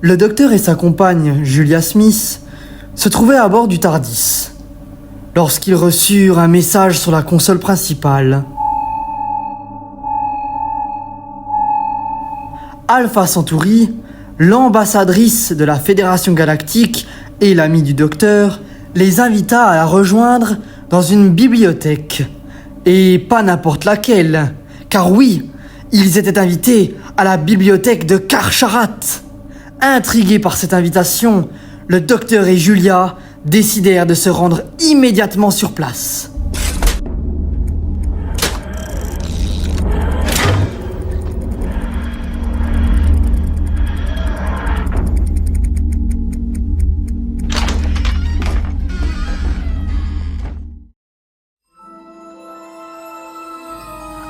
Le docteur et sa compagne, Julia Smith, se trouvaient à bord du TARDIS lorsqu'ils reçurent un message sur la console principale. Alpha Centauri, l'ambassadrice de la Fédération Galactique et l'amie du docteur, les invita à la rejoindre dans une bibliothèque. Et pas n'importe laquelle, car oui, ils étaient invités à la bibliothèque de Karcharat. Intrigués par cette invitation, le docteur et Julia décidèrent de se rendre immédiatement sur place.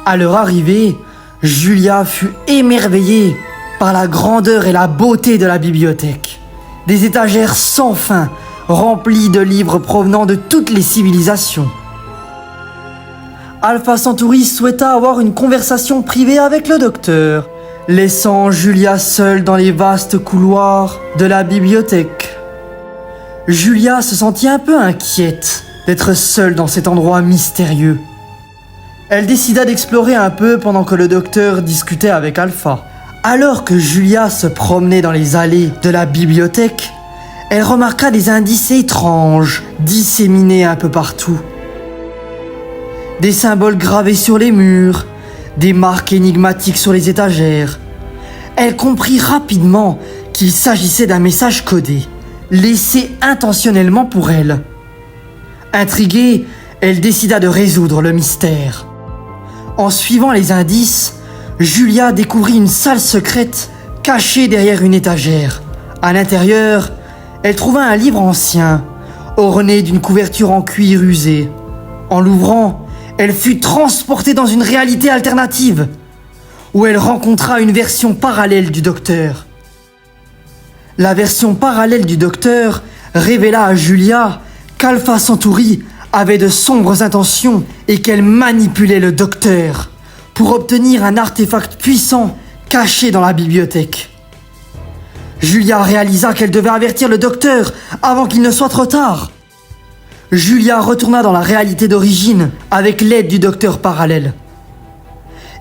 À leur arrivée, Julia fut émerveillée par la grandeur et la beauté de la bibliothèque. Des étagères sans fin, remplies de livres provenant de toutes les civilisations. Alpha Centauri souhaita avoir une conversation privée avec le docteur, laissant Julia seule dans les vastes couloirs de la bibliothèque. Julia se sentit un peu inquiète d'être seule dans cet endroit mystérieux. Elle décida d'explorer un peu pendant que le docteur discutait avec Alpha. Alors que Julia se promenait dans les allées de la bibliothèque, elle remarqua des indices étranges disséminés un peu partout. Des symboles gravés sur les murs, des marques énigmatiques sur les étagères. Elle comprit rapidement qu'il s'agissait d'un message codé, laissé intentionnellement pour elle. Intriguée, elle décida de résoudre le mystère. En suivant les indices, Julia découvrit une salle secrète cachée derrière une étagère. À l'intérieur, elle trouva un livre ancien, orné d'une couverture en cuir usé. En l'ouvrant, elle fut transportée dans une réalité alternative, où elle rencontra une version parallèle du docteur. La version parallèle du docteur révéla à Julia qu'Alpha Centauri avait de sombres intentions et qu'elle manipulait le docteur pour obtenir un artefact puissant caché dans la bibliothèque. Julia réalisa qu'elle devait avertir le docteur avant qu'il ne soit trop tard. Julia retourna dans la réalité d'origine avec l'aide du docteur parallèle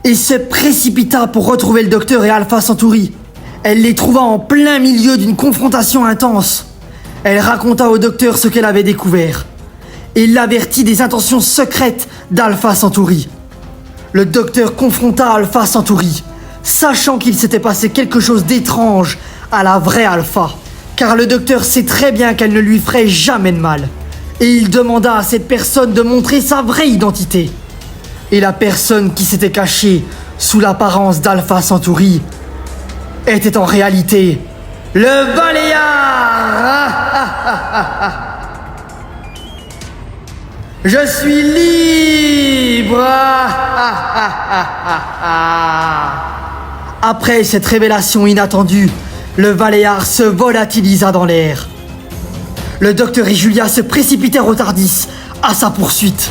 et se précipita pour retrouver le docteur et Alpha Centauri. Elle les trouva en plein milieu d'une confrontation intense. Elle raconta au docteur ce qu'elle avait découvert et l'avertit des intentions secrètes d'Alpha Centauri. Le docteur confronta Alpha Centauri, sachant qu'il s'était passé quelque chose d'étrange à la vraie Alpha, car le docteur sait très bien qu'elle ne lui ferait jamais de mal. Et il demanda à cette personne de montrer sa vraie identité. Et la personne qui s'était cachée sous l'apparence d'Alpha Centauri était en réalité le Baléar. Je suis libre. Après cette révélation inattendue, le Baléar se volatilisa dans l'air. Le docteur et Julia se précipitèrent au TARDIS à sa poursuite.